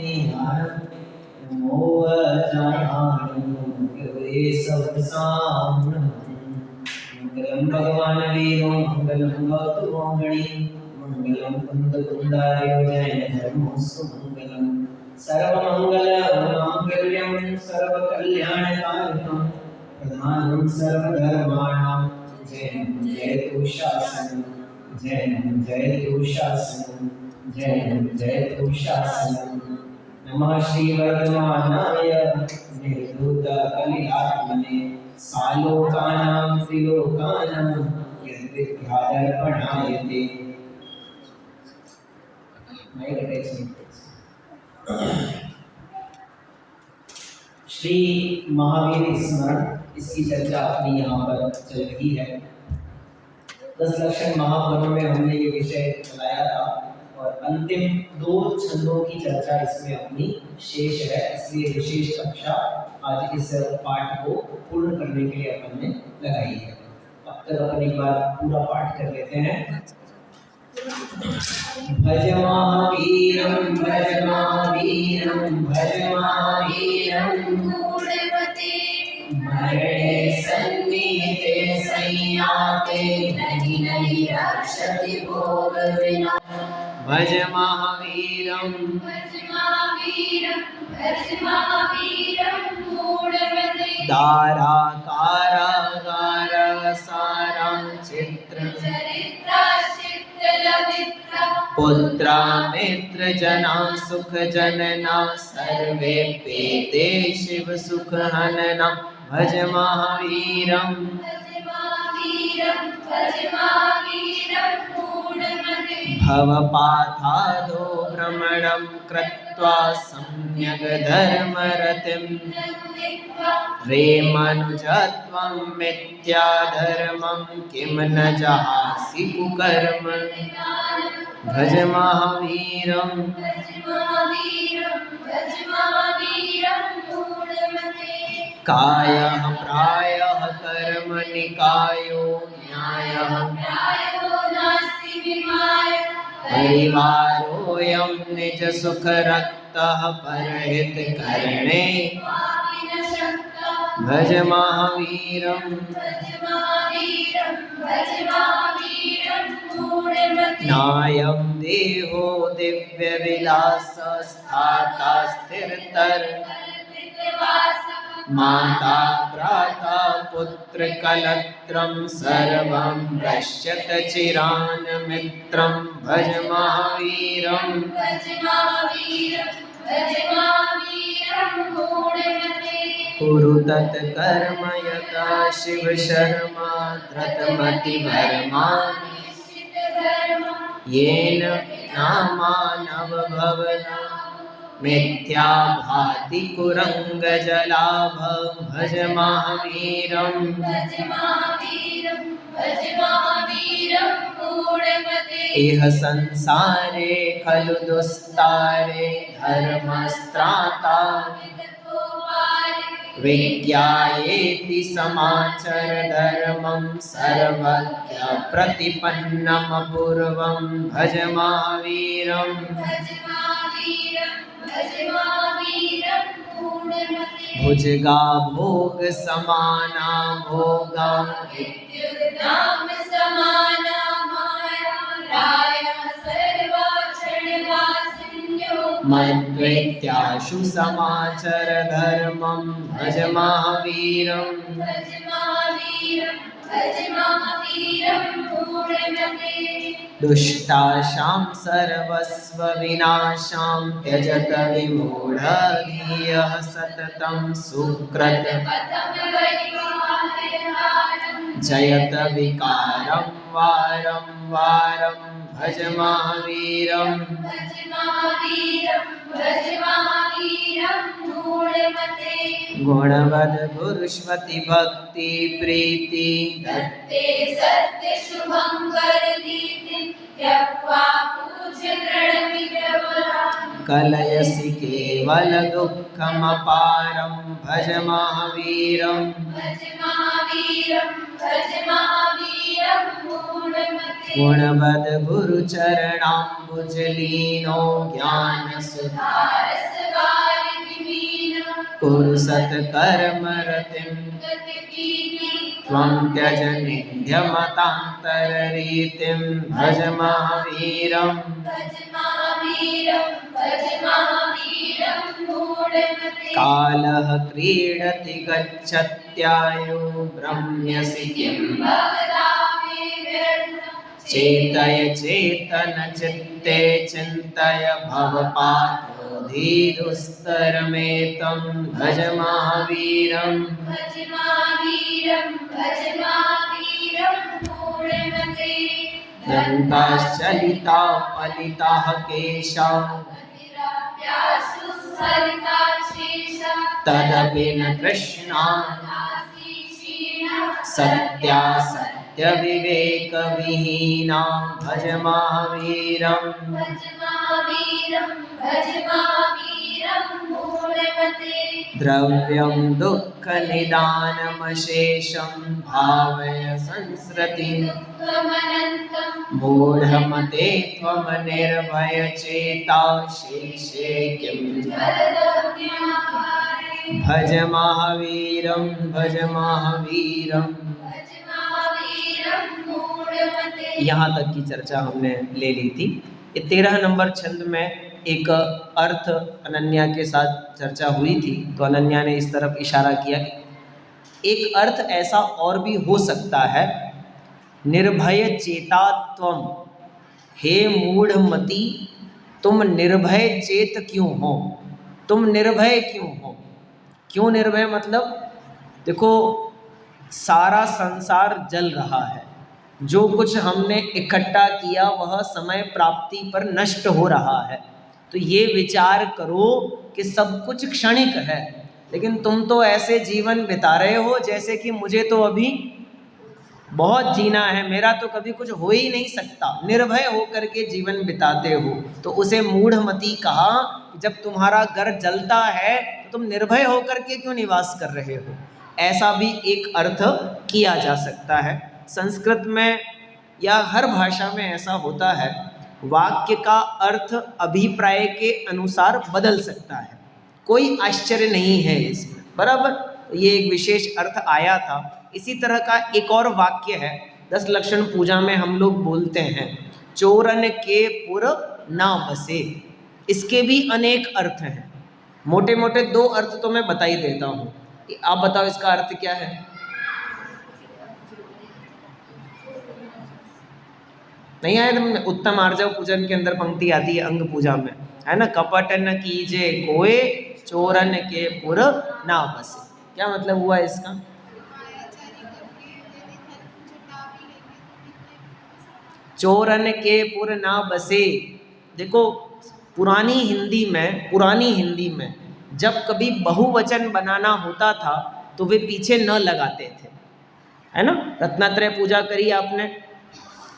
नमो वज्राय सवसाम्नम् मंगलम भगवान वीरो मंगलम भवतु मोहिनी मंगलम कुंदकुंदाय जय धर्मोस्तु मंगलम सर्वमंगल मांगल्यम सर्वकल्याणकारिणं प्रधानं सर्वधर्माणां जयतु शासनं जयतु शासनं जयतु शासनं नमः श्रीवर्धमानाय निर्धूतकलिहात्मने सालोकानां त्रिलोकानां यद्विद्यादर्पणायते। श्री महावीर स्मरण, इसकी चर्चा अपनी यहाँ पर चल रही है। 10 लक्षण महापर्व में हमने ये विषय चलाया था और अंतिम 2 छंदों की चर्चा इसमें अपनी शेष है, इसलिए विशेष कक्षा आज इस पाठ को पूर्ण करने के लिए अपन ने लगाई है। अब तक अपन एक बार पूरा पाठ कर लेते हैं। भज महावीरं भज महावीरं भज महावीरं गूढ़मते मरणे सन्निहिते संयाते नहीं नहीं रक्षति भोग विना। भज महावीरं भज महावीरं भज महावीरं गूढ़मते दारा कारागार सारं चित्र चरित्रा पुत्रा मित्र जना सुख जनना सर्वे पेते शिव सुख हनना। भज महावीरं भवपाथादो भ्रमणं कृत्वा सम्यग् धर्मरतिं रेमनुजत्वं मिथ्याधर्मं किं न जहासि कुकर्म। भज महावीरं कायः प्रायः कर्म निकायो न्यायः परिवारोऽयं निज सुख रक्तः परहित करणे। भज महावीरं नायं देहो दिव्य विलास स्थाता स्थिरतर माता भ्राता पुत्र कलत्रं सर्वं पश्यत चिरान् मित्रं। भज महावीरं कुरु तत्कर्म यथा शिव शर्मा धृतमति वर्मा येन नामानव भवना मिथ्या भाति कुरंगजलाभ। भज महावीरं इह संसारे खलु दुस्तारे धर्मस्त्राता विज्ञायेति समाचर धर्मं सर्वज्ञ प्रतिपन्नम पूर्वं। भज महावीरं भुजगा भोग समाना भोगा मद्वैत्याशु समाचर धर्मं। भज महावीरं दुष्टाशां सर्वस्व विनाशां त्यजत विमूढधियः सततं सुकृत जयत विकारं वारं वारं। भज महावीरं गुणवद गुरुष्वति भक्ति प्रीति दत्ते सत्य शुभंकर दीति त्यक्त्वा पूज्य कलयसि केवल दुःखमपारं। भज महावीरं गुणवद गुरुचरणाम्बुजलीनो ज्ञानसुधारस कुरु सत्कर्म रतिं त्वं त्यज निन्द्यमतान्तररीतिं भज महावीरं कालः क्रीडति गच्छत्यायु ब्रह्म्यसि किं चेतय चेतनचित्ते चिन्तय भवपातोधीरुस्तरमेतं भज महावीरं दन्ताश्चलिताः पलिताः केशाः तदपि न कृष्णा सत्यासत्यविवेकविहीना भज महावीरं द्रव्यं दुःखनिदानमशेषं भावय संसृतिं मूढमते त्वमनिर्भयचेता शेषे किं भज महावीरं भज महावीरं। यहाँ तक की चर्चा हमने ले ली थी। ये 13 नंबर छंद में एक अर्थ अनन्या के साथ चर्चा हुई थी, तो अनन्या ने इस तरफ इशारा किया कि एक अर्थ ऐसा और भी हो सकता है, निर्भय चेतात्वम, हे मूढ़मती तुम निर्भय चेत क्यों हो, तुम निर्भय क्यों हो। क्यों निर्भय मतलब देखो सारा संसार जल रहा है, जो कुछ हमने इकट्ठा किया वह समय प्राप्ति पर नष्ट हो रहा है। तो ये विचार करो कि सब कुछ क्षणिक है, लेकिन तुम तो ऐसे जीवन बिता रहे हो जैसे कि मुझे तो अभी बहुत जीना है, मेरा तो कभी कुछ हो ही नहीं सकता, निर्भय होकर के जीवन बिताते हो। तो उसे मूढ़मती कहा कि जब तुम्हारा घर जलता है तो तुम निर्भय होकर के क्यों निवास कर रहे हो। ऐसा भी एक अर्थ किया जा सकता है। संस्कृत में या हर भाषा में ऐसा होता है, वाक्य का अर्थ अभिप्राय के अनुसार बदल सकता है, कोई आश्चर्य नहीं है इसमें, बराबर। ये एक विशेष अर्थ आया था। इसी तरह का एक और वाक्य है, 10 लक्षण पूजा में हम लोग बोलते हैं, चोरन के पुर ना बसे। इसके भी अनेक अर्थ हैं, मोटे मोटे 2 अर्थ तो मैं बता ही देता हूँ। आप बताओ इसका अर्थ क्या है। नहीं आया तुमने? उत्तम आर्जव पूजन के अंदर पंक्ति आती है अंग पूजा में, है ना, कपट न कीजे कोए चोरन के पुर ना बसे। क्या मतलब हुआ इसका? चोरन के पुर ना बसे। देखो पुरानी हिंदी में जब कभी बहुवचन बनाना होता था तो वे पीछे न लगाते थे, है ना। रत्नात्रय पूजा करी आपने,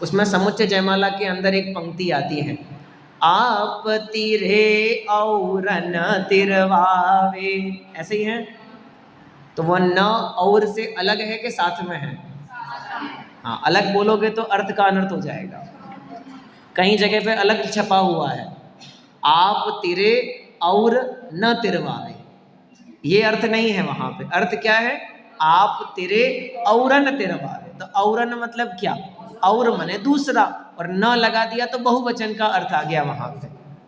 उसमें समुच्चय जयमाला के अंदर एक पंक्ति आती है, आप तिरे और न तिरवावे, ऐसे ही है। तो वह न और से अलग है कि साथ में है? हाँ, अलग बोलोगे तो अर्थ का अनर्थ हो जाएगा। कहीं जगह पे अलग छपा हुआ है, आप तिरे और न तिरवावे, ये अर्थ नहीं है वहाँ पे। अर्थ क्या है? आप तिरे औरन तिरवावे। तो औरन मतलब क्या? और मने दूसरा, और न लगा दिया तो बहुवचन का अर्थ आ गया वहाँ पे,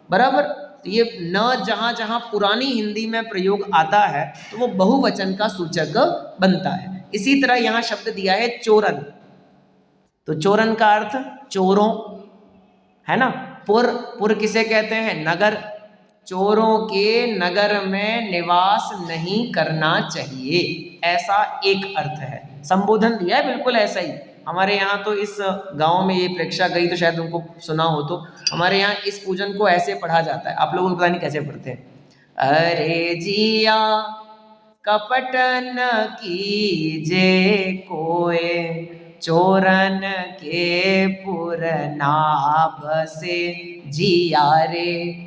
बराबर। तो ये न जहाँ जहाँ पुरानी हिंदी में प्रयोग आता है तो वो बहुवचन का सूचक बनता है। इसी तरह यहाँ शब्द दिया है चोरन, तो चोरन का अर्थ चोरों, है ना। पुर किसे कहते हैं? नगर। चोरों के नगर में निवास नहीं करना चाहिए, ऐसा एक अर्थ है। संबोधन दिया है बिल्कुल ऐसा ही। हमारे यहाँ तो इस गांव में ये प्रेक्षा गई तो शायद उनको सुना हो, तो हमारे यहाँ इस पूजन को ऐसे पढ़ा जाता है, आप लोगों को पता नहीं कैसे पढ़ते हैं। अरे जिया कपट न कीजे कोए चोरन के पुर ना बसे जिया रे।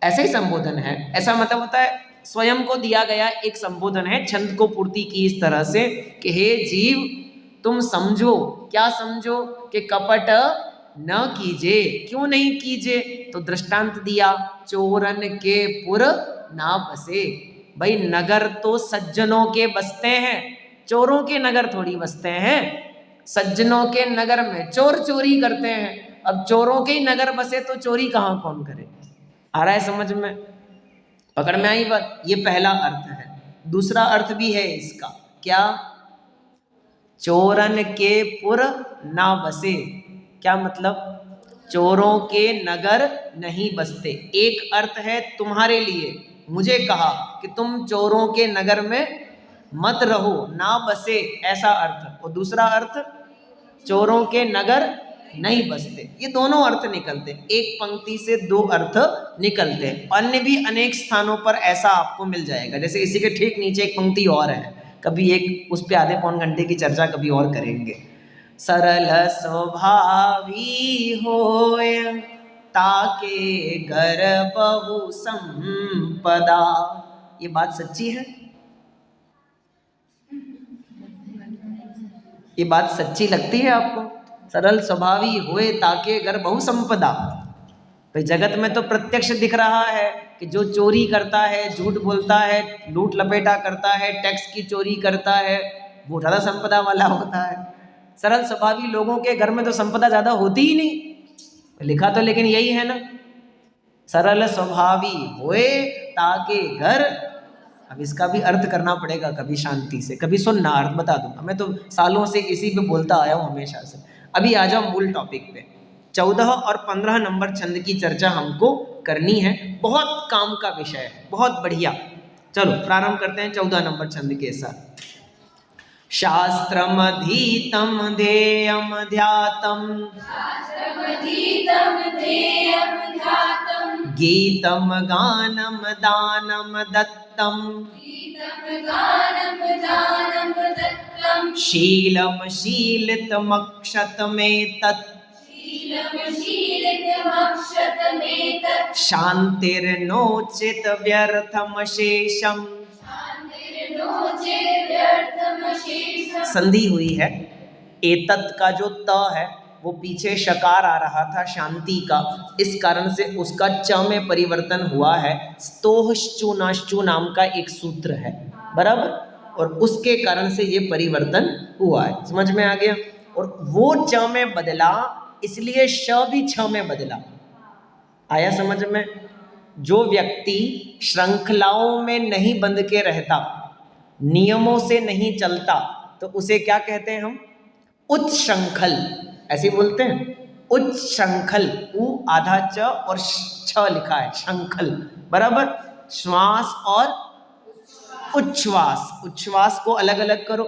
ऐसा ही संबोधन है। ऐसा मतलब होता है स्वयं को दिया गया एक संबोधन है, छंद को पूर्ति की इस तरह से कि हे जीव तुम समझो, क्या समझो? कि कपट न कीजे। क्यों नहीं कीजे? तो दृष्टांत दिया, चोरन के पुर ना बसे। भाई नगर तो सज्जनों के बसते हैं, चोरों के नगर थोड़ी बसते हैं। सज्जनों के नगर में चोर चोरी करते हैं, अब चोरों के ही नगर बसे तो चोरी कहाँ कौन करे। आ रहा है समझ में, पकड़ में आई बात। ये पहला अर्थ है। दूसरा अर्थ भी है इसका, क्या? चोरन के पुर ना बसे। क्या मतलब? चोरों के नगर नहीं बसते। एक अर्थ है तुम्हारे लिए, मुझे कहा कि तुम चोरों के नगर में मत रहो, ना बसे, ऐसा अर्थ। और दूसरा अर्थ चोरों के नगर नहीं बसते। ये दोनों अर्थ निकलते, एक पंक्ति से दो अर्थ निकलते। अन्य भी अनेक स्थानों पर ऐसा आपको मिल जाएगा। जैसे इसी के ठीक नीचे एक पंक्ति और है, कभी एक उस पे आधे पौन घंटे की चर्चा कभी और करेंगे। सरल स्वभावी होय ताके घर बहु संपदा। ये बात सच्ची है? ये बात सच्ची लगती है आपको? सरल स्वभावी होए ताके घर बहु संपदा। भाई जगत में तो प्रत्यक्ष दिख रहा है कि जो चोरी करता है, झूठ बोलता है, लूट लपेटा करता है, टैक्स की चोरी करता है, वो ज़्यादा संपदा वाला होता है। सरल स्वभावी लोगों के घर में तो संपदा ज़्यादा होती ही नहीं। लिखा तो लेकिन यही है ना, सरल स्वभावी होए ताके घर। अब इसका भी अर्थ करना पड़ेगा कभी शांति से, कभी सुनना, अर्थ बता दूंगा। मैं तो सालों से इसी पे बोलता आया हूँ हमेशा से। अभी आ जाओ मूल टॉपिक पे। 14 और 15 नंबर छंद की चर्चा हमको करनी है, बहुत काम का विषय है, बहुत बढ़िया। चलो प्रारंभ करते हैं 14 नंबर छंद के साथ। शास्त्रमधीतं ध्येयं ध्यातं, गीतं गानं दानं दत्तं, शीलं शीलितमक्षतमेतत्, शान्तिर्नोचित व्यर्थमशेषम्। संधि हुई है। एतत् का जो त है वो पीछे शकार आ रहा था शांति का, इस कारण से उसका च में परिवर्तन हुआ है। स्तोहश्चुनाश्चु नाम का एक सूत्र है, बराबर, और उसके कारण से ये परिवर्तन हुआ है। समझ में आ गया? और वो च में बदला, इसलिए श भी छ में बदला। आया समझ में? जो व्यक्ति श्रृंखलाओं में नहीं बंध के रहता, नियमों से नहीं चलता, तो उसे क्या कहते हैं हम? उच्छृंखल, ऐसे बोलते हैं, उच्छृंखल। उ आधा च और छ लिखा है, शृंखल, बराबर। श्वास और उच्छ्वास, उच्छ्वास को अलग अलग करो।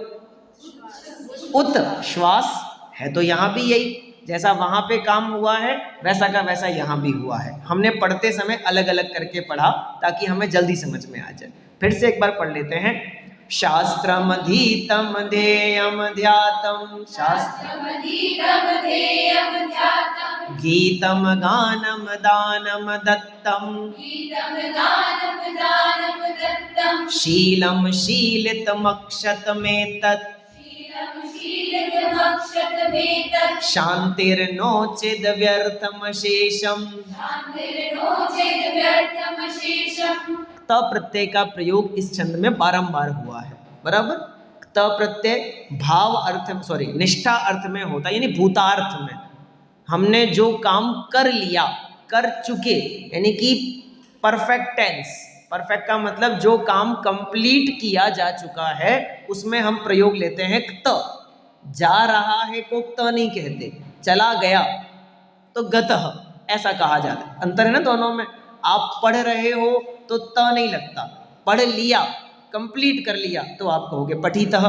उत श्वास है तो यहाँ भी यही, जैसा वहाँ पे काम हुआ है वैसा का वैसा यहाँ भी हुआ है। हमने पढ़ते समय अलग अलग करके पढ़ा ताकि हमें जल्दी समझ में आ जाए। फिर से एक बार पढ़ लेते हैं। शास्त्रमधीतं ध्येयं ध्यातं, गीतं गानं दानं दत्तं, शीलं शीलितमक्षतमेतत्, शान्तिर्नोचिद व्यर्थमशेषम्। त प्रत्यय का प्रयोग इस छंद में बारंबार हुआ है, बराबर। त प्रत्यय भाव अर्थ, निष्ठा अर्थ में होता है, यानी भूतार्थ में। हमने जो काम कर लिया, कर चुके, यानी कि परफेक्ट टेंस। परफेक्ट का मतलब जो काम कंप्लीट किया जा चुका है उसमें हम प्रयोग लेते हैं त। जा रहा है को त नहीं कहते, चला गया तो गतः ऐसा कहा जाता है। अंतर है ना दोनों में। आप पढ़ रहे हो तो त नहीं लगता, पढ़ लिया, कंप्लीट कर लिया तो आप कहोगे पठितः,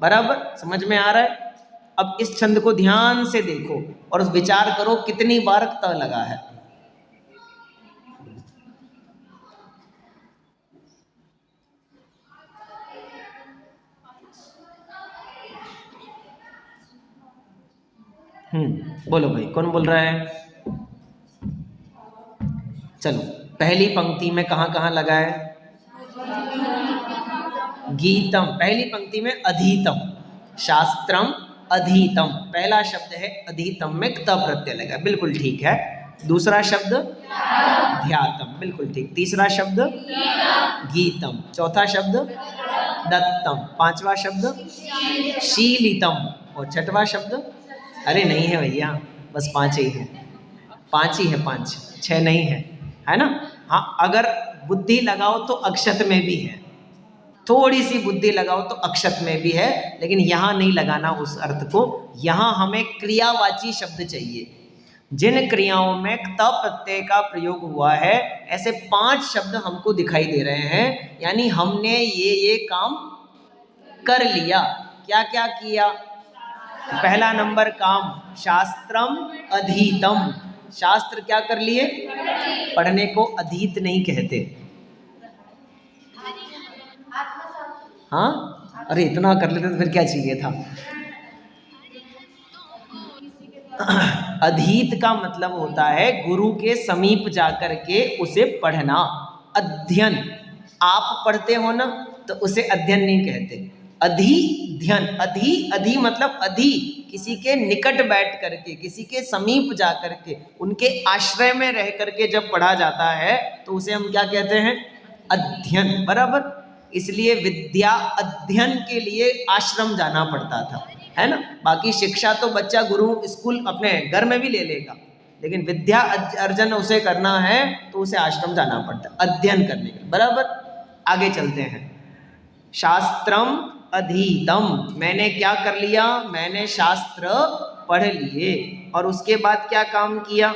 बराबर। समझ में आ रहा है? अब इस छंद को ध्यान से देखो और विचार करो कितनी बार त लगा है। बोलो भाई, कौन बोल रहा है? चलो, पहली पंक्ति में कहाँ कहाँ लगा है? गीतम, पहली पंक्ति में अधीतम, शास्त्रम अधीतम, पहला शब्द है अधीतम में क्त प्रत्यय लगा, बिल्कुल ठीक है। दूसरा शब्द ध्यातम, बिल्कुल ठीक। तीसरा शब्द गीतम, चौथा शब्द दत्तम, पांचवा शब्द शीलितम, और छठवा शब्द, अरे नहीं है भैया, बस 5 ही है, 5 ही है, 5, 6 नहीं है, है ना। हाँ, अगर बुद्धि लगाओ तो अक्षत में भी है, थोड़ी सी बुद्धि लगाओ तो अक्षत में भी है, लेकिन यहाँ नहीं लगाना उस अर्थ को। यहाँ हमें क्रियावाची शब्द चाहिए। जिन क्रियाओं में त प्रत्यय का प्रयोग हुआ है, ऐसे 5 शब्द हमको दिखाई दे रहे हैं, यानी हमने ये काम कर लिया। क्या क्या किया? पहला नंबर काम, शास्त्रम अधीतम, शास्त्र क्या कर लिए? पढ़ने को अधीत नहीं कहते। हाँ, अरे इतना कर लेते तो फिर क्या चाहिए था। अधीत का मतलब होता है गुरु के समीप जाकर के उसे पढ़ना, अध्ययन। आप पढ़ते हो ना, तो उसे अध्ययन नहीं कहते, अधिध्ययन। अधि मतलब अधि, किसी के निकट बैठ करके, किसी के समीप जा करके, उनके आश्रय में रह करके जब पढ़ा जाता है तो उसे हम क्या कहते हैं? अध्ययन, बराबर। इसलिए विद्या अध्ययन के लिए आश्रम जाना पड़ता था, है ना। बाकी शिक्षा तो बच्चा गुरु स्कूल अपने घर में भी ले लेगा, लेकिन विद्या अर्जन उसे करना है तो उसे आश्रम जाना पड़ता है अध्ययन करने के लिए, बराबर। आगे चलते हैं। शास्त्रम अधीतम, मैंने क्या कर लिया? मैंने शास्त्र पढ़ लिए। और उसके बाद क्या काम किया?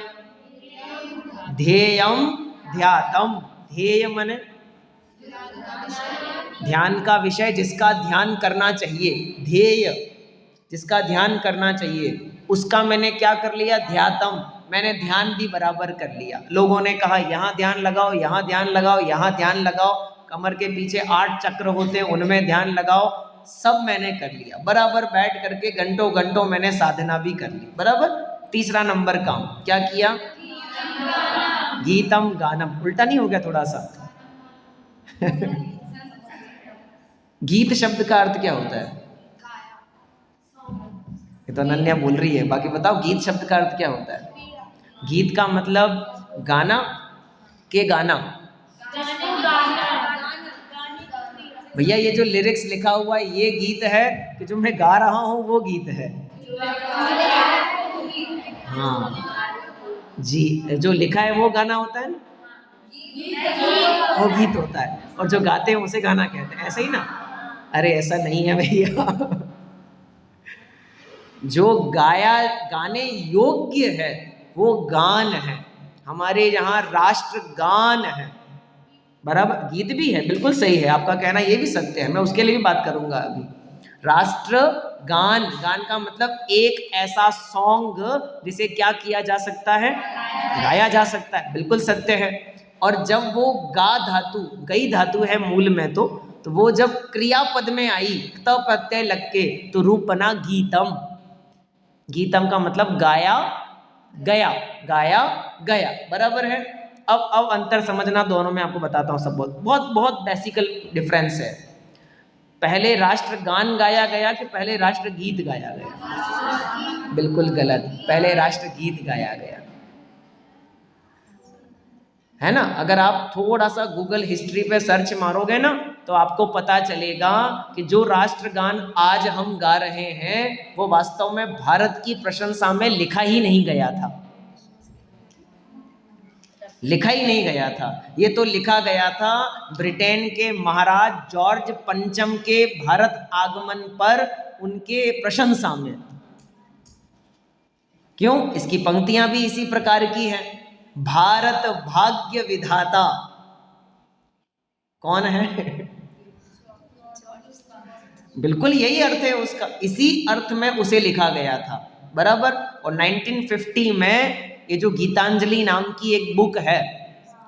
ध्येयम ध्यातम, ध्येय माने ध्यान का विषय, जिसका ध्यान करना चाहिए, ध्येय जिसका ध्यान करना चाहिए, उसका मैंने क्या कर लिया? ध्यातम, मैंने ध्यान भी बराबर कर लिया। लोगों ने कहा यहाँ ध्यान लगाओ, यहाँ ध्यान लगाओ, यहाँ ध्यान लगाओ, कमर के पीछे 8 चक्र होते हैं उनमें ध्यान लगाओ, सब मैंने कर लिया बराबर। बैठ करके घंटों घंटों मैंने साधना भी कर ली, बराबर। तीसरा नंबर काम क्या किया? गीतम गानम, उल्टा नहीं हो गया थोड़ा सा? गीत शब्द का अर्थ क्या होता है? ये तो अनन्या बोल रही है, बाकी बताओ गीत शब्द का अर्थ क्या होता है? गीत का मतलब गाना के गाना। भैया ये जो लिरिक्स लिखा हुआ है ये गीत है कि जो मैं गा रहा हूँ वो गीत है? हाँ जी, जो लिखा है वो गाना होता है ना, वो गीत होता है, और जो गाते हैं उसे गाना कहते हैं, ऐसा ही ना? अरे ऐसा नहीं है भैया। जो गाया गाने योग्य है वो गान है, हमारे यहाँ राष्ट्र गान है, बराबर। गीत भी है, बिल्कुल सही है आपका कहना, ये भी सत्य है, मैं उसके लिए भी बात करूंगा अभी। राष्ट्र गान, गान का मतलब एक ऐसा सॉन्ग जिसे क्या किया जा सकता है? गाया जा सकता है, बिल्कुल सत्य है। और जब वो गा धातु, गई धातु है मूल में, तो वो जब क्रियापद में आई त प्रत्यय लग के, तो रूप बना गीतम। गीतम का मतलब गाया गया, गाया गया, बराबर है। अब अंतर समझना दोनों में, आपको बताता हूँ सब। बहुत बेसिकल डिफरेंस है। पहले राष्ट्र गान गाया गया कि पहले राष्ट्र गीत गाया गया? बिल्कुल गलत, पहले राष्ट्र गीत गाया गया, है ना। अगर आप थोड़ा सा गूगल हिस्ट्री पे सर्च मारोगे ना, तो आपको पता चलेगा कि जो राष्ट्रगान आज हम गा रहे हैं वो वास्तव में भारत की प्रशंसा में लिखा ही नहीं गया था, लिखा ही नहीं गया था। ये तो लिखा गया था ब्रिटेन के महाराज जॉर्ज पंचम के भारत आगमन पर उनके प्रशंसा में। क्यों? इसकी पंक्तियां भी इसी प्रकार की हैं। भारत भाग्य विधाता कौन है? बिल्कुल यही अर्थ है उसका, इसी अर्थ में उसे लिखा गया था, बराबर। और 1950 में ये जो गीतांजलि नाम की एक बुक है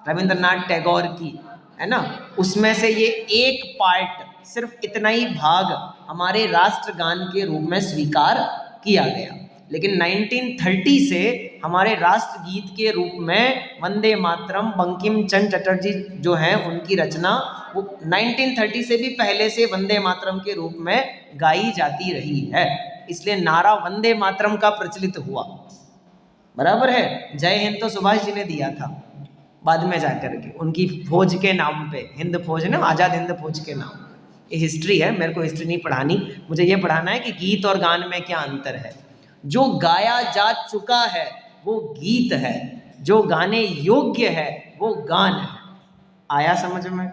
रविंद्रनाथ टैगोर की, है ना, उसमें से ये एक पार्ट, सिर्फ इतना ही भाग हमारे राष्ट्रगान के रूप में स्वीकार किया गया। लेकिन 1930 से हमारे राष्ट्रगीत के रूप में वंदे मातरम, बंकिम चंद्र चटर्जी जो हैं उनकी रचना, वो 1930 से भी पहले से वंदे मातरम के रूप में गाई जाती रही है। इसलिए नारा वंदे मातरम का प्रचलित हुआ। बराबर है। जय हिंद तो सुभाष जी ने दिया था बाद में जाकर के, उनकी फौज के नाम पे, हिंद फौज ना, आज़ाद हिंद फौज के नाम। ये हिस्ट्री है, मेरे को हिस्ट्री नहीं पढ़ानी, मुझे ये पढ़ाना है कि गीत और गान में क्या अंतर है। जो गाया जा चुका है वो गीत है, जो गाने योग्य है वो गान है। आया समझ में?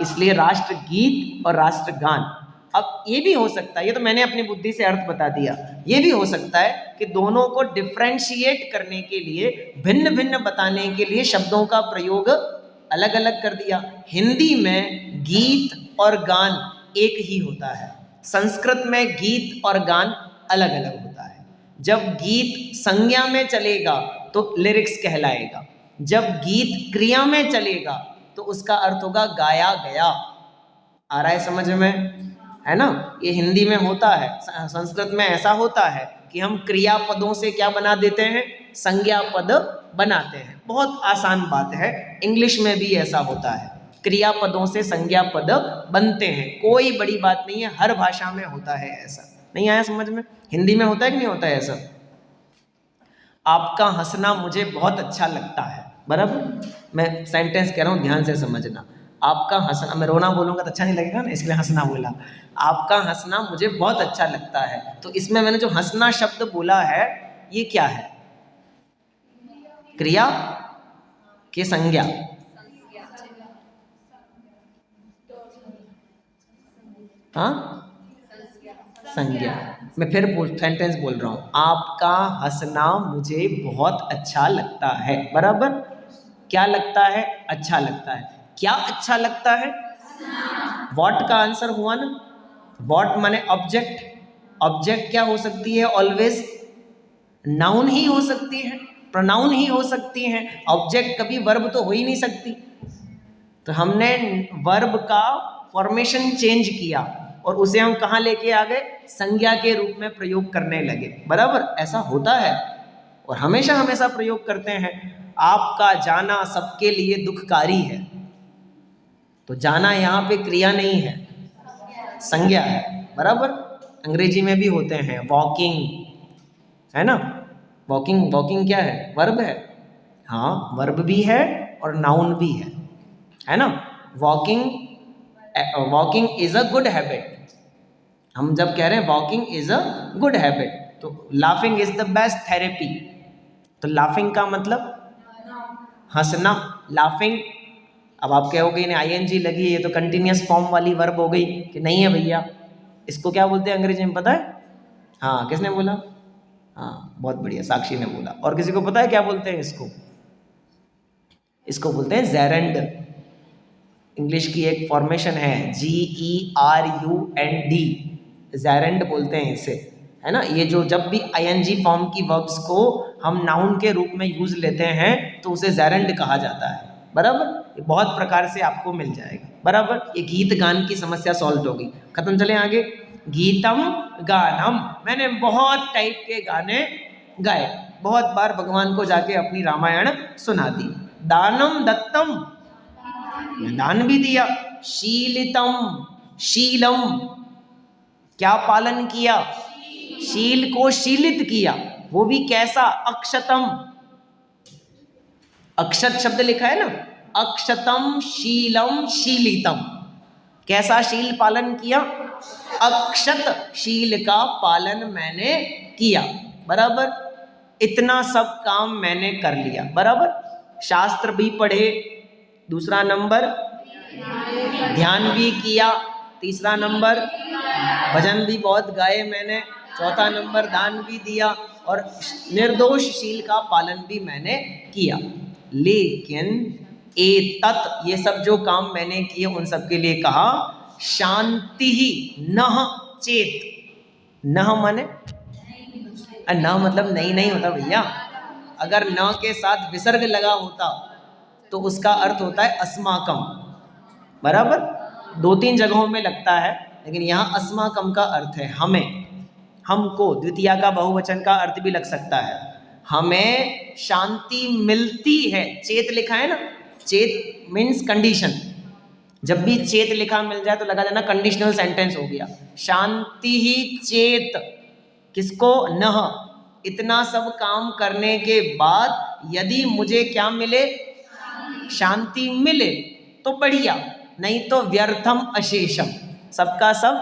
इसलिए राष्ट्र गीत और राष्ट्र गान। अब ये भी हो सकता है, ये तो मैंने अपनी बुद्धि से अर्थ बता दिया, ये भी हो सकता है कि दोनों को डिफ्रेंशिएट करने के लिए, भिन्न भिन्न बताने के लिए शब्दों का प्रयोग अलग अलग कर दिया। हिंदी में गीत और गान एक ही होता है, संस्कृत में गीत और गान अलग अलग होता है। जब गीत संज्ञा में चलेगा तो लिरिक्स कहलाएगा, जब गीत क्रिया में चलेगा तो उसका अर्थ होगा गाया गया। आ रहा है समझ में? है ना? ये हिंदी में होता है, संस्कृत में ऐसा होता है कि हम क्रियापदों से क्या बना देते हैं, संज्ञा पद बनाते हैं। बहुत आसान बात है। इंग्लिश में भी ऐसा होता है, क्रियापदों से संज्ञा पद बनते हैं, कोई बड़ी बात नहीं है, हर भाषा में होता है ऐसा। नहीं आया समझ में? हिंदी में होता है कि नहीं होता है ऐसा? आपका हंसना मुझे बहुत अच्छा लगता है, बराबर? मैं सेंटेंस कह रहा हूँ, ध्यान से समझना। आपका हंसना, मैं रोना बोलूँगा तो अच्छा नहीं लगेगा ना, इसलिए हंसना बोला। आपका हंसना मुझे बहुत अच्छा लगता है, तो इसमें मैंने जो हंसना शब्द बोला है ये क्या है? क्रिया के संज्ञा? हाँ, संज्ञा। मैं फिर सेंटेंस बोल रहा हूँ, आपका हंसना मुझे बहुत अच्छा लगता है, बराबर? क्या लगता है? अच्छा लगता है। क्या अच्छा लगता है? व्हाट का आंसर हुआ ना। व्हाट माने ऑब्जेक्ट, ऑब्जेक्ट क्या हो सकती है? ऑलवेज नाउन ही हो सकती है, प्रोनाउन ही हो सकती है, ऑब्जेक्ट कभी वर्ब तो हो ही नहीं सकती। तो हमने वर्ब का फॉर्मेशन चेंज किया और उसे हम कहाँ लेके आ गए? संज्ञा के रूप में प्रयोग करने लगे, बराबर? ऐसा होता है और हमेशा हमेशा प्रयोग करते हैं। आपका जाना सबके लिए दुखकारी है, तो जाना यहाँ पे क्रिया नहीं है, संज्ञा है, बराबर? अंग्रेजी में भी होते हैं, वॉकिंग, है ना? वॉकिंग, वॉकिंग क्या है? वर्ब है। हाँ, वर्ब भी है और नाउन भी है ना? Walking, walking is a good habit. हम जब कह रहे हैं walking is a good habit, तो laughing is the best therapy. तो लाफिंग का मतलब हंसना, लाफिंग। अब आप कहोगे इन्हें आईएनजी लगी है, ये तो कंटिन्यूस फॉर्म वाली वर्ब हो गई, कि नहीं है भैया, इसको क्या बोलते हैं अंग्रेजी में पता है? हाँ, किसने बोला? हाँ, बहुत बढ़िया, साक्षी ने बोला। और किसी को पता है क्या बोलते हैं इसको? इसको बोलते हैं जेरेंड। इंग्लिश की एक फॉर्मेशन है, GERUND, जेरेंड बोलते हैं इसे, है ना? ये जो जब भी आईएनजी फॉर्म की वर्ब्स को हम नाउन के रूप में यूज लेते हैं तो उसे जेरेंड कहा जाता है, बराबर? ये बहुत प्रकार से आपको मिल जाएगा, बराबर? ये गीत गान की समस्या सॉल्व होगी, खत्म। चले आगे। गीतम गानम, मैंने बहुत टाइप के गाने गाए, बहुत बार भगवान को जाके अपनी रामायण सुना दी। दानम दत्तम, दान भी दिया। शीलितम, शीलम, क्या पालन किया? शील को शीलित किया, वो भी कैसा? अक्षतम, अक्षत शब्द लिखा है ना, अक्षतम शीलम शीलितम, कैसा शील पालन किया? अक्षत शील का पालन मैंने किया, बराबर? इतना सब काम मैंने कर लिया, बराबर? शास्त्र भी पढ़े, दूसरा नंबर ध्यान भी किया, तीसरा नंबर भजन भी बहुत गाए मैंने, चौथा नंबर दान भी दिया और निर्दोष शील का पालन भी मैंने किया। लेकिन ये सब जो काम मैंने किए उन सब के लिए कहा शांति ही नह चेत। नह माने न मतलब नहीं होता भैया। अगर न के साथ विसर्ग लगा होता तो उसका अर्थ होता है अस्माकम, बराबर? 2-3 जगहों में लगता है, लेकिन यहाँ अस्माकम का अर्थ है हमें, हमको। द्वितीया का बहुवचन का अर्थ भी लग सकता है, हमें शांति मिलती है। चेत लिखा है ना, चेत मीन्स कंडीशन। जब भी चेत लिखा मिल जाए तो लगा देना कंडीशनल सेंटेंस हो गया। शांति ही चेत, किसको? नह, इतना सब काम करने के बाद यदि मुझे क्या मिले, शांति मिले तो बढ़िया, नहीं तो व्यर्थम अशेषम, सबका सब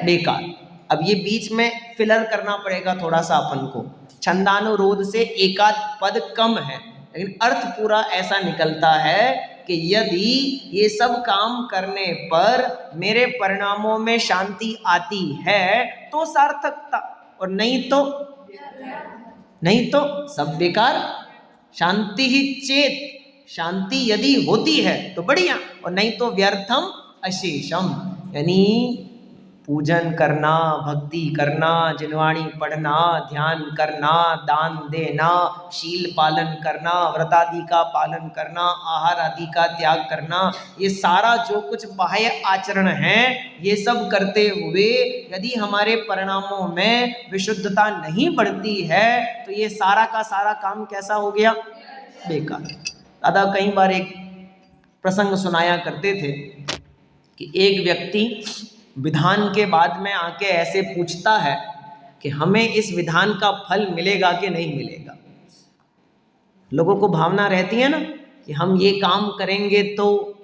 बेकार। अब ये बीच में फिलर करना पड़ेगा थोड़ा सा अपन को, छंदानुरोध से एकाध पद कम है, लेकिन अर्थ पूरा ऐसा निकलता है कि यदि ये सब काम करने पर मेरे परिणामों में शांति आती है तो सार्थकता, और नहीं तो सब बेकार। शांति ही चेत, शांति यदि होती है तो बढ़िया, और नहीं तो व्यर्थम अशेषम, यानी पूजन करना, भक्ति करना, जिनवाणी पढ़ना, ध्यान करना, दान देना, शील पालन करना, व्रत आदि का पालन करना, आहार आदि का त्याग करना, ये सारा जो कुछ बाह्य आचरण है, ये सब करते हुए यदि हमारे परिणामों में विशुद्धता नहीं बढ़ती है तो ये सारा का सारा काम कैसा हो गया, बेकार। दादा कई बार एक प्रसंग सुनाया करते थे कि एक व्यक्ति विधान के बाद में आके ऐसे पूछता है कि हमें इस विधान का फल मिलेगा कि नहीं मिलेगा। लोगों को भावना रहती है ना कि हम ये काम करेंगे तो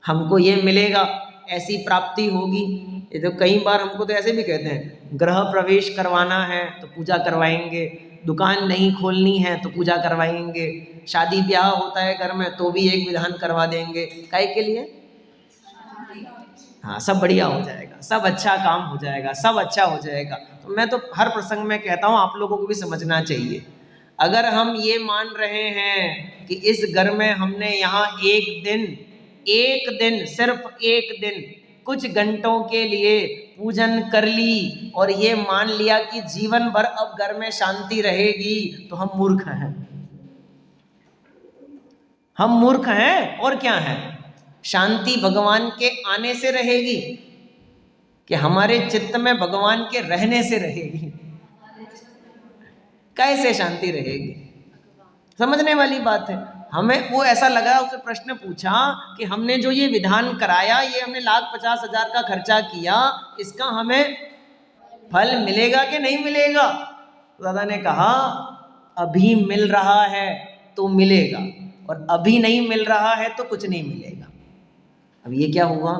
हमको ये मिलेगा, ऐसी प्राप्ति होगी। ये तो कई बार हमको तो ऐसे भी कहते हैं, गृह प्रवेश करवाना है तो पूजा करवाएंगे, दुकान नहीं खोलनी है तो पूजा करवाएंगे, शादी ब्याह होता है घर में तो भी एक विधान करवा देंगे, काहे के लिए? हाँ, सब बढ़िया हो जाएगा, सब अच्छा काम हो जाएगा, सब अच्छा हो जाएगा। तो मैं तो हर प्रसंग में कहता हूँ आप लोगों को भी समझना चाहिए, अगर हम ये मान रहे हैं कि इस घर में हमने यहाँ एक दिन सिर्फ एक दिन कुछ घंटों के लिए पूजन कर ली और ये मान लिया कि जीवन भर अब घर में शांति रहेगी, तो हम मूर्ख हैं। हम मूर्ख हैं और क्या है? शांति भगवान के आने से रहेगी कि हमारे चित्त में भगवान के रहने से रहेगी? कैसे शांति रहेगी? समझने वाली बात है। हमें वो ऐसा लगा, उससे प्रश्न पूछा कि हमने जो ये विधान कराया, ये हमने 1,50,000 का खर्चा किया, इसका हमें फल मिलेगा कि नहीं मिलेगा? दादा ने कहा अभी मिल रहा है तो मिलेगा, और अभी नहीं मिल रहा है तो कुछ नहीं मिलेगा। अब ये क्या हुआ?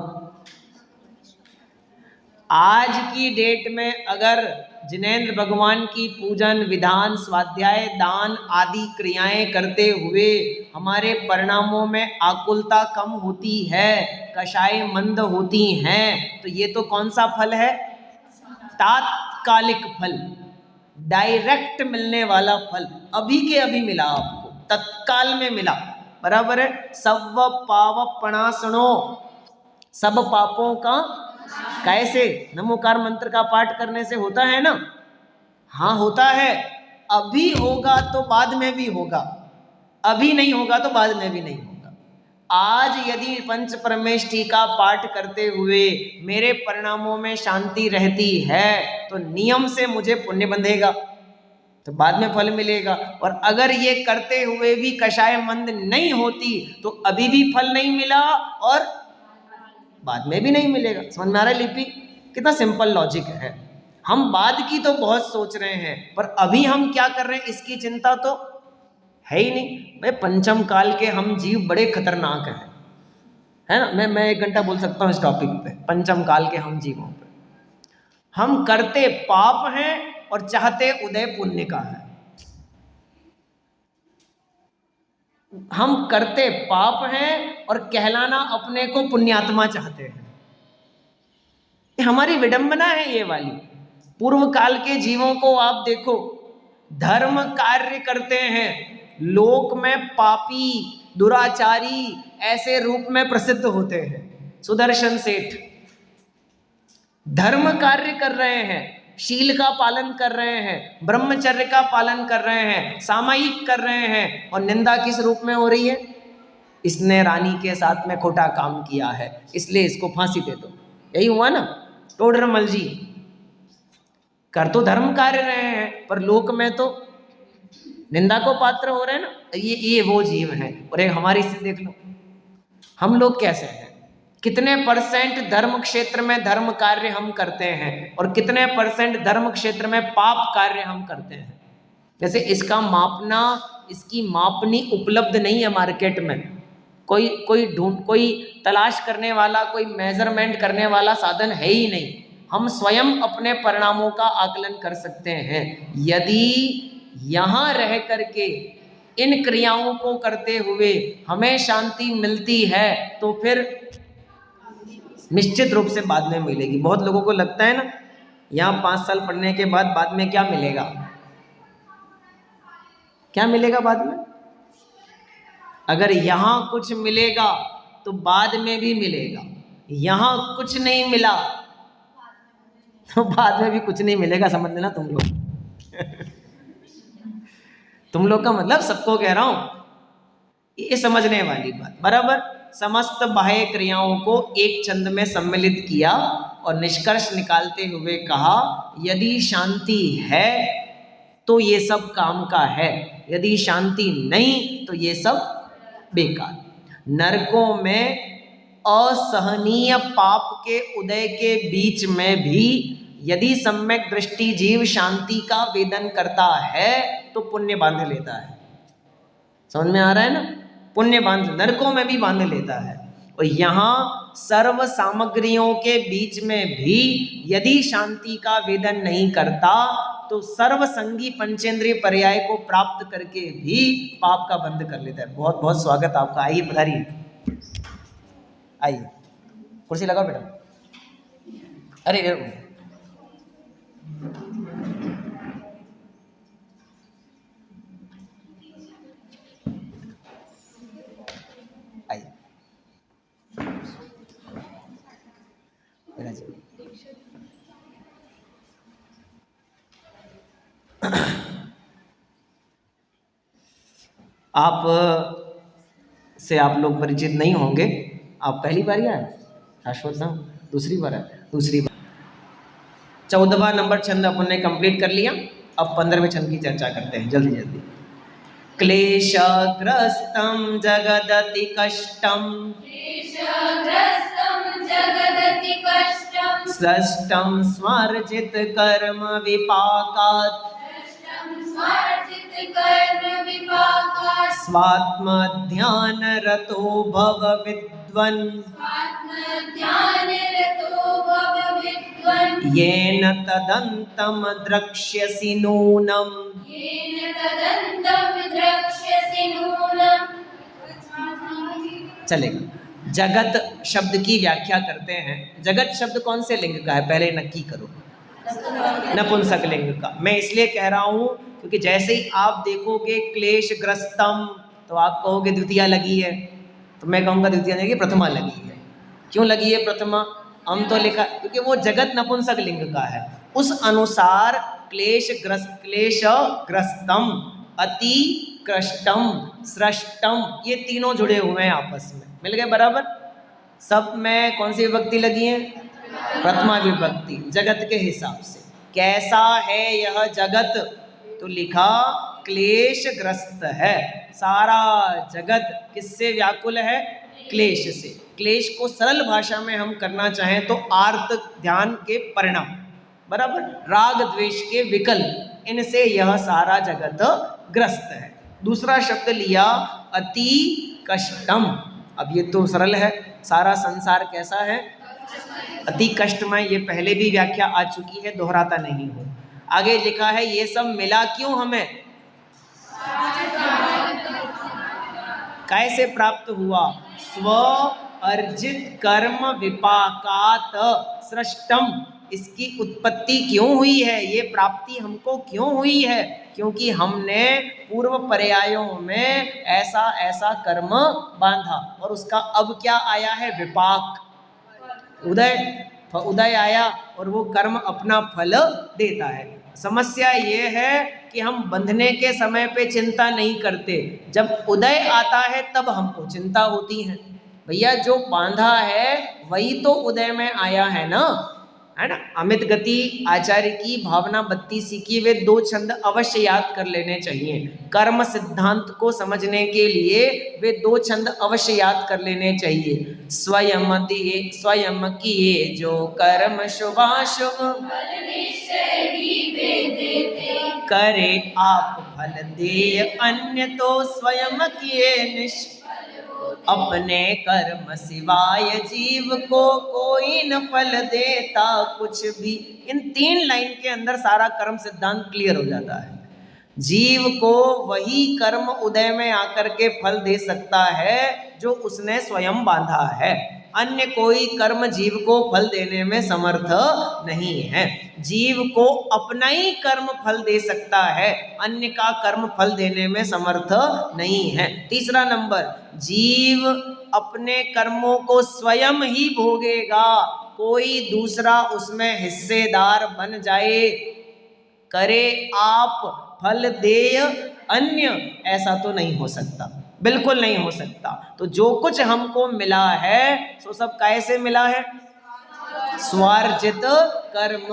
आज की डेट में अगर जिनेंद्र भगवान की पूजन, विधान, स्वाध्याय, दान आदि क्रियाएं करते हुए हमारे परिणामों में आकुलता कम होती है, कषाय मंद होती हैं, तो ये तो कौन सा फल है? तात्कालिक फल, डायरेक्ट मिलने वाला फल, अभी के अभी मिला आपको, तत्काल में मिला, बराबर है। सब पावपणासनो, सब पापों का कैसे? नमोकार मंत्र का पाठ करने से होता है ना? हाँ होता है। अभी होगा तो बाद में भी होगा, अभी नहीं होगा तो बाद में भी नहीं होगा। आज यदि पंच परमेष्ठी का पाठ करते हुए मेरे परिणामों में शांति रहती है तो नियम से मुझे पुण्य बंधेगा, तो बाद में फल मिलेगा। और अगर ये करते हुए भी कषाय मंद नहीं होती तो अभी भी फल नहीं मिला और बाद में भी नहीं मिलेगा। समझ में आ रहा है लिपि? कितना सिंपल लॉजिक है। हम बाद की तो बहुत सोच रहे हैं, पर अभी हम क्या कर रहे हैं इसकी चिंता तो है ही नहीं। भाई पंचम काल के हम जीव बड़े खतरनाक हैं, है ना? मैं 1 घंटा बोल सकता हूँ इस टॉपिक पे, पंचम काल के हम जीवों पे। हम करते पाप हैं और चाहते उदय पुण्य का है। हम करते पाप हैं और कहलाना अपने को पुण्यात्मा चाहते हैं। ये हमारी विडंबना है ये वाली। पूर्व काल के जीवों को आप देखो, धर्म कार्य करते हैं, लोक में पापी दुराचारी ऐसे रूप में प्रसिद्ध होते हैं। सुदर्शन सेठ धर्म कार्य कर रहे हैं, शील का पालन कर रहे हैं, ब्रह्मचर्य का पालन कर रहे हैं, सामायिक कर रहे हैं, और निंदा किस रूप में हो रही है? इसने रानी के साथ में खोटा काम किया है इसलिए इसको फांसी दे दो। यही हुआ ना? टोडरमल जी कर तो धर्म कार्य रहे हैं पर लोक में तो निंदा को पात्र हो रहे हैं ना। ये वो जीव हैं। और एक हमारी स्थिति देख लो, हम लोग कैसे हैं? कितने परसेंट धर्म क्षेत्र में धर्म कार्य हम करते हैं और कितने परसेंट धर्म क्षेत्र में पाप कार्य हम करते हैं। जैसे इसका मापना, इसकी मापनी उपलब्ध नहीं है मार्केट में। कोई तलाश करने वाला, कोई मेजरमेंट करने वाला साधन है ही नहीं। हम स्वयं अपने परिणामों का आकलन कर सकते हैं। यदि यहाँ रह करके इन क्रियाओं को करते हुए हमें शांति मिलती है तो फिर निश्चित रूप से बाद में मिलेगी। बहुत लोगों को लगता है ना, यहाँ 5 साल पढ़ने के बाद में क्या मिलेगा, क्या मिलेगा बाद में? अगर यहाँ कुछ मिलेगा तो बाद में भी मिलेगा। यहाँ कुछ नहीं मिला तो बाद में भी कुछ नहीं मिलेगा। समझ लेना तुम लोग तुम लोग का मतलब सबको कह रहा हूं, ये समझने वाली बात। बराबर समस्त बाह्य क्रियाओं को एक छंद में सम्मिलित किया और निष्कर्ष निकालते हुए कहा, यदि शांति है तो ये सब काम का है, यदि शांति नहीं तो ये सब बेकार। नरकों में असहनीय पाप के उदय के बीच में भी यदि सम्यक दृष्टि जीव शांति का वेदन करता है तो पुण्य बांध लेता है। समझ में आ रहा है ना? पुण्य बांध, नरकों में भी बांध लेता है। और यहाँ सर्व सामग्रियों के बीच में भी यदि शांति का वेदन नहीं करता तो सर्व संगी पंचेंद्रिय पर्याय को प्राप्त करके भी पाप का बंध कर लेता है। बहुत बहुत स्वागत आपका, आइए पधारिए, आइए कुर्सी लगाओ बेटा। अरे आइए आप से आप लोग परिचित नहीं होंगे, आप पहली बार आए, शाश्वत साहब दूसरी बार आए, दूसरी बार। 14वां नंबर छंद अपन ने कंप्लीट कर लिया। अब 15वें छंद की चर्चा करते हैं जल्दी जल्दी। क्लेशग्रस्तं जगदति कष्टं, सृष्टं स्वर्जित कर्म विपाकात्, स्वात्मध्यान रतो भव विद्वन्, येन तदन्तं द्रक्ष्यसि नूनम्। चलेगा। जगत शब्द की व्याख्या करते हैं। जगत शब्द कौन से लिंग का है, पहले नक्की करो। नपुंसक लिंग का। मैं इसलिए कह रहा हूं क्योंकि जैसे ही आप देखोगे क्लेशग्रस्तम तो आप कहोगे द्वितीया लगी है, तो मैं कहूँगा द्वितीया नहीं, प्रथमा लगी है। क्यों लगी है प्रथमा? हम तो लिखा क्योंकि वो जगत नपुंसक लिंग का है। उस अनुसार क्लेशग्रस्तम, अति कृष्टम, सृष्टम, ये तीनों जुड़े हुए हैं आपस में, मिल गए बराबर। सब में कौन सी विभक्ति लगी है? प्रथमा विभक्ति, जगत के हिसाब से। कैसा है यह जगत? तो लिखा क्लेशग्रस्त है। सारा जगत किससे व्याकुल है? क्लेश से। क्लेश को सरल भाषा में हम करना चाहें तो आर्त ध्यान के परिणाम, बराबर, राग द्वेष के विकल्प, इनसे यह सारा जगत ग्रस्त है। दूसरा शब्द लिया अति कष्टम। अब ये तो सरल है, सारा संसार कैसा है? अति कष्टमय। ये पहले भी व्याख्या आ चुकी है, दोहराता नहीं हूं। आगे लिखा है ये सब मिला क्यों हमें? कैसे प्राप्त हुआ? स्व अर्जित कर्म विपाकात सृष्टम। इसकी उत्पत्ति क्यों हुई है, ये प्राप्ति हमको क्यों हुई है? क्योंकि हमने पूर्व पर्यायों में ऐसा ऐसा कर्म बांधा और उसका अब क्या आया है? विपाक, उदय आया और वो कर्म अपना फल देता है। समस्या ये है कि हम बंधने के समय पे चिंता नहीं करते, जब उदय आता है तब हमको चिंता होती है। भैया जो बांधा है वही तो उदय में आया है ना, है ना। अमित गति आचार्य की भावना 32 की वे 2 छंद अवश्य याद कर लेने चाहिए। कर्म सिद्धांत को समझने के लिए वे 2 छंद अवश्य याद कर लेने चाहिए। स्वयं दिए स्वयं किए जो कर्म शुभाशुभ करे आप फल दे, अन्य तो स्वयं किए निष्फल। अपने कर्म सिवाय जीव को कोई न फल देता कुछ भी। इन 3 लाइन के अंदर सारा कर्म सिद्धांत क्लियर हो जाता है। जीव को वही कर्म उदय में आकर के फल दे सकता है जो उसने स्वयं बांधा है। अन्य कोई कर्म जीव को फल देने में समर्थ नहीं है। जीव को अपना ही कर्म फल दे सकता है, अन्य का कर्म फल देने में समर्थ नहीं है। तीसरा नंबर, जीव अपने कर्मों को स्वयं ही भोगेगा, कोई दूसरा उसमें हिस्सेदार बन जाए, करे आप फल देय अन्य, ऐसा तो नहीं हो सकता, बिल्कुल नहीं हो सकता। तो जो कुछ हमको मिला है सो सब कैसे मिला है? स्वार्जित कर्म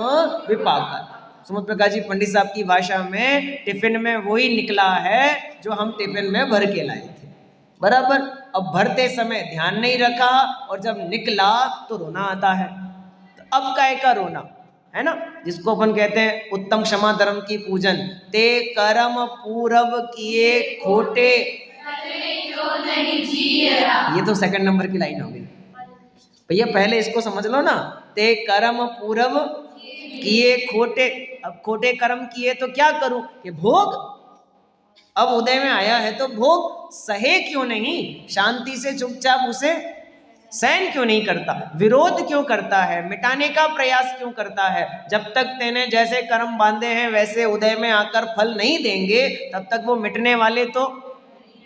विपाक। सुमत प्रकाश जी पंडित साहब की भाषा में टिफिन में वही निकला है जो हम टिफिन में भर के लाए थे, बराबर। अब भरते समय ध्यान नहीं रखा और जब निकला तो रोना आता है। तो अब काय का रोना है ना, जिसको अपन कहते हैं उत्तम क्षमा धर्म की पूजन। ते कर्म पूरब किए खोटे, ये तो सेकंड नंबर की लाइन हो गई भैया, पहले इसको समझ लो ना। ते कर्म पूरब किए खोटे, अब खोटे कर्म किए तो क्या करूं कि भोग, अब उदय में आया है तो भोग सहे क्यों नहीं, शांति से चुपचाप उसे सहन क्यों नहीं करता, विरोध क्यों करता है, मिटाने का प्रयास क्यों करता है। जब तक तेने जैसे कर्म बांधे हैं वैसे उदय में आकर फल नहीं देंगे तब तक वो मिटने वाले तो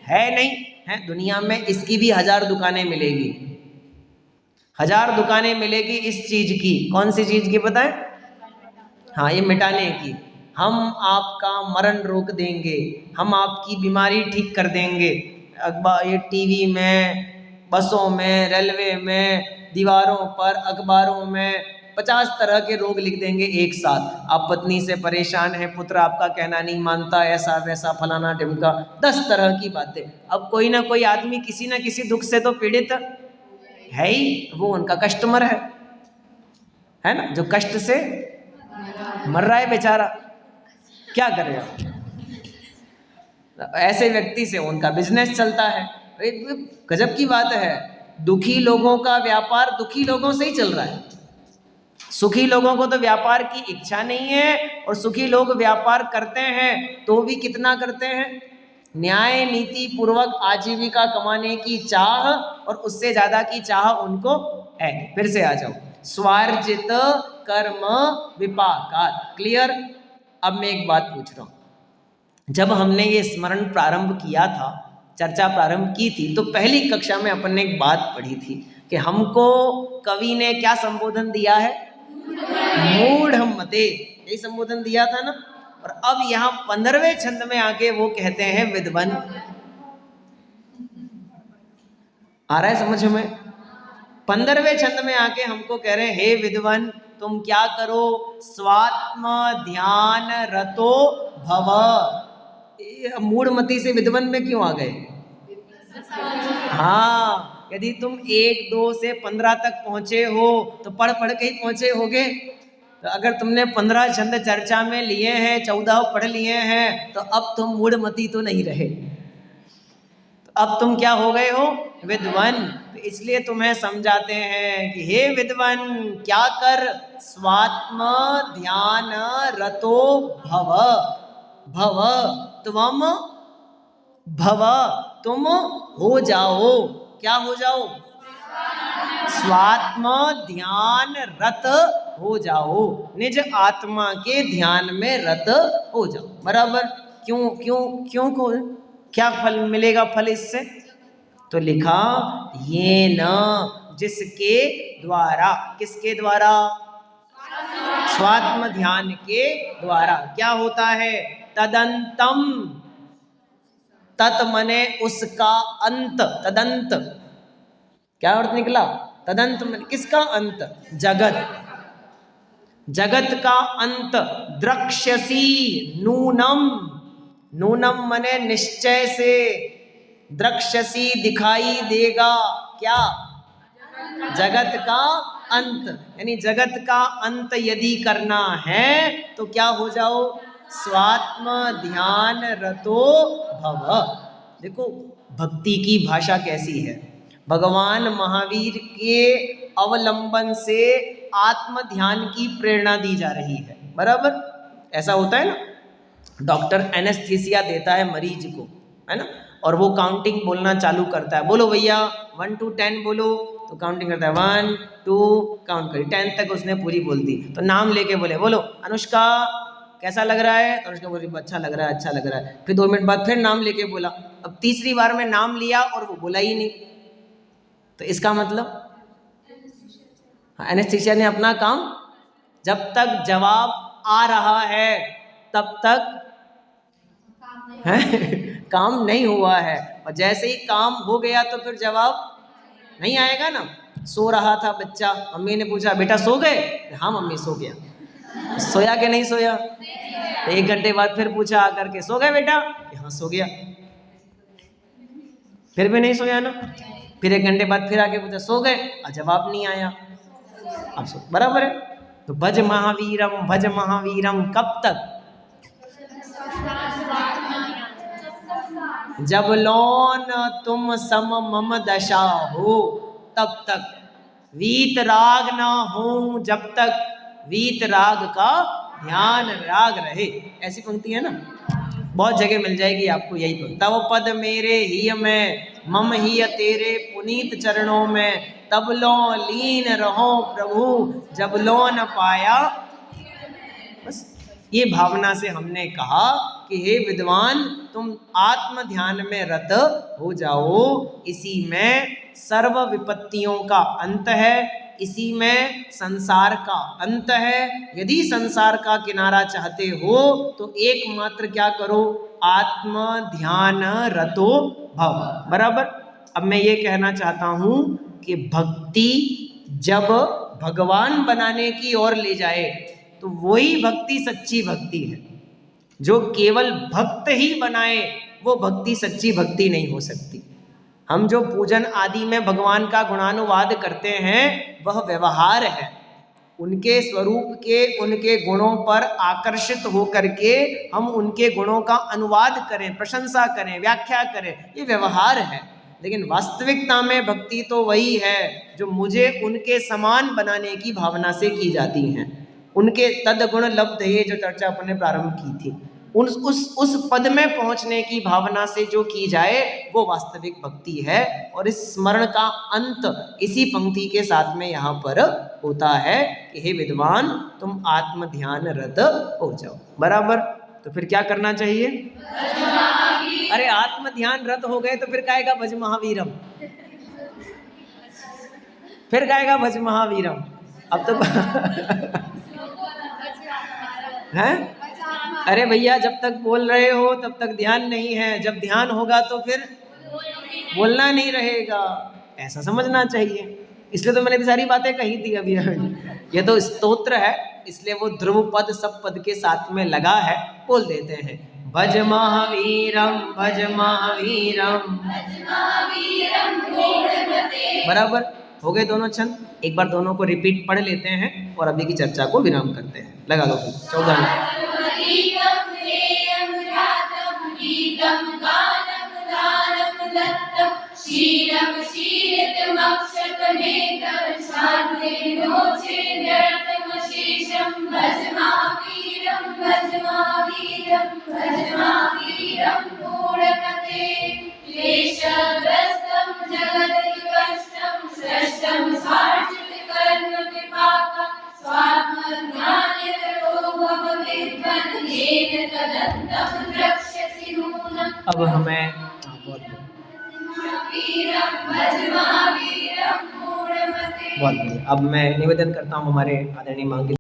है नहीं है। दुनिया में इसकी भी 1000 दुकानें मिलेगी, 1000 दुकानें मिलेगी इस चीज की। कौन सी चीज की पता है? हाँ, ये मिटाने की। हम आपका मरण रोक देंगे, हम आपकी बीमारी ठीक कर देंगे। अखबार, ये टीवी में, बसों में, रेलवे में, दीवारों पर, अखबारों में 50 तरह के रोग लिख देंगे एक साथ। आप पत्नी से परेशान हैं, पुत्र आपका कहना नहीं मानता, ऐसा वैसा फलाना ढिमका, 10 तरह की बातें। अब कोई ना कोई आदमी किसी ना किसी दुख से तो पीड़ित है ही, वो उनका कस्टमर है ना, जो कष्ट से मर रहा है बेचारा, क्या करेगा। ऐसे व्यक्ति से उनका बिजनेस चलता है। गजब की बात है, दुखी लोगों का व्यापार दुखी लोगों से ही चल रहा है। सुखी लोगों को तो व्यापार की इच्छा नहीं है, और सुखी लोग व्यापार करते हैं तो भी कितना करते हैं, न्याय नीति पूर्वक आजीविका कमाने की चाह, और उससे ज्यादा की चाह उनको है। फिर से आ जाओ, स्वार्जित कर्म विपाकात्। क्लियर? अब मैं एक बात पूछ रहा हूं, जब हमने ये स्मरण प्रारंभ किया था, चर्चा प्रारंभ की थी, तो पहली कक्षा में अपन ने एक बात पढ़ी थी कि हमको कवि ने क्या संबोधन दिया है? मूढ़ मते, यही संबोधन दिया था ना। और अब यहाँ 15वें छंद में आके वो कहते हैं विद्वन। आ रहा है समझ में? 15वें छंद में आके हमको कह रहे हैं, हे विद्वन तुम क्या करो, स्वात्म ध्यान रतो भव। मूढ़मती से विद्वन में क्यों आ गए? हाँ, यदि तुम 1, 2 से 15 तक पहुंचे हो तो पढ़ पढ़ के ही पहुंचे होगे। तो अगर तुमने 15 छंद चर्चा में लिए हैं, 14 पढ़ लिए हैं, तो अब तुम मूढ़मती तो नहीं रहे, तो अब तुम क्या हो गए हो? विद्वन। तो इसलिए तुम्हें समझाते हैं कि हे विद्वन क्या कर, स्वात्म ध्यान रतो भव। भव त्वम, भव तुम हो जाओ, क्या हो जाओ? स्वात्म ध्यान रत हो जाओ, निज आत्मा के ध्यान में रत हो जाओ, बराबर। क्यों क्यों क्यों को क्या फल मिलेगा? फल इससे तो लिखा, ये न जिसके द्वारा, किसके द्वारा? स्वात्म ध्यान के द्वारा। क्या होता है? तदंतम, तत् मने उसका अंत, तदंत क्या अर्थ निकला? तदंत मने किसका अंत? जगत। जगत का अंत द्रक्ष्यसि नूनम, नूनम मने निश्चय से, द्रक्ष्यसि दिखाई देगा क्या, जगत का अंत, यानी जगत का अंत यदि करना है तो क्या हो जाओ, स्वात्म ध्यान रतो भव। देखो भक्ति की भाषा कैसी है, भगवान महावीर के अवलंबन से आत्म ध्यान की प्रेरणा दी जा रही है, बराबर। ऐसा होता है ना, डॉक्टर एनेस्थीसिया देता है मरीज को, है ना, और वो काउंटिंग बोलना चालू करता है, बोलो भैया 1 to 10 बोलो, तो काउंटिंग करता है 1 2 काउंट करी 10 तक उसने पूरी बोल दी, तो नाम लेके बोले बोलो अनुष्का कैसा लग रहा है, तो अनुष्का बोली अच्छा लग रहा है अच्छा लग रहा है। फिर 2 मिनट बाद फिर नाम लेके बोला, अब तीसरी बार में नाम लिया और वो बोला ही नहीं, तो इसका मतलब एनेस्थीसिया ने अपना काम, जब तक जवाब आ रहा है तब तक है काम नहीं हुआ है, और जैसे ही काम हो गया तो फिर जवाब नहीं आएगा ना। सो रहा था बच्चा, मम्मी ने पूछा बेटा सो गए, हाँ मम्मी सो गया, सोया कि नहीं सोया, तो 1 घंटे बाद फिर पूछा आकर के सो गए बेटा, हाँ सो गया, फिर भी नहीं सोया ना, फिर 1 घंटे बाद फिर आके पूछा सो गए, जवाब नहीं आया, अब सो, बराबर है। तो भज महावीरम कब तक, जब लौन तुम सम मम दशा हो तब तक, वीत राग न हो जब तक, वीत राग का ध्यान राग रहे, ऐसी पंक्ति है ना, बहुत जगह मिल जाएगी आपको यही पंक्ति। तब पद मेरे हिय में, मम हिय तेरे पुनीत चरणों में, तब लो लीन रहो प्रभु, जब लो न पाया। बस ये भावना से हमने कहा कि हे विद्वान तुम आत्म ध्यान में रत हो जाओ, इसी में सर्व विपत्तियों का अंत है, इसी में संसार का अंत है। यदि संसार का किनारा चाहते हो तो एकमात्र क्या करो, आत्म ध्यान रतो भव, बराबर। अब मैं ये कहना चाहता हूँ कि भक्ति जब भगवान बनाने की ओर ले जाए तो वही भक्ति सच्ची भक्ति है। जो केवल भक्त ही बनाए वो भक्ति सच्ची भक्ति नहीं हो सकती। हम जो पूजन आदि में भगवान का गुणानुवाद करते हैं वह व्यवहार है, उनके स्वरूप के उनके गुणों पर आकर्षित होकर के हम उनके गुणों का अनुवाद करें, प्रशंसा करें, व्याख्या करें, ये व्यवहार है। लेकिन वास्तविकता में भक्ति तो वही है जो मुझे उनके समान बनाने की भावना से की जाती हैं, उनके तदगुण लब्ध, ये जो चर्चा अपन ने प्रारंभ की थी, उस पद में पहुंचने की भावना से जो की जाए वो वास्तविक भक्ति है। और इस स्मरण का अंत इसी पंक्ति के साथ में यहाँ पर होता है कि हे विद्वान तुम आत्म ध्यान रत हो जाओ, बराबर। तो फिर क्या करना चाहिए, अरे आत्म ध्यान रत हो गए तो फिर कहेगा भज महावीरम, फिर कहेगा भज महावीरम, अब तो हैं? अरे भैया जब तक बोल रहे हो तब तक ध्यान नहीं है, जब ध्यान होगा तो फिर बोलना नहीं रहेगा, ऐसा समझना चाहिए। इसलिए तो मैंने इतनी सारी बातें कही थी अभी। ये तो स्तोत्र है इसलिए वो ध्रुव पद सब पद के साथ में लगा है, बोल देते हैं भज महावीरम भज महावीरम, बराबर। हो गए दोनों छंद, एक बार दोनों को रिपीट पढ़ लेते हैं और अभी की चर्चा को विराम करते हैं। लगा लो 14 अब हमें बहुत अब मैं निवेदन करता हूँ हमारे आदरणीय मांगी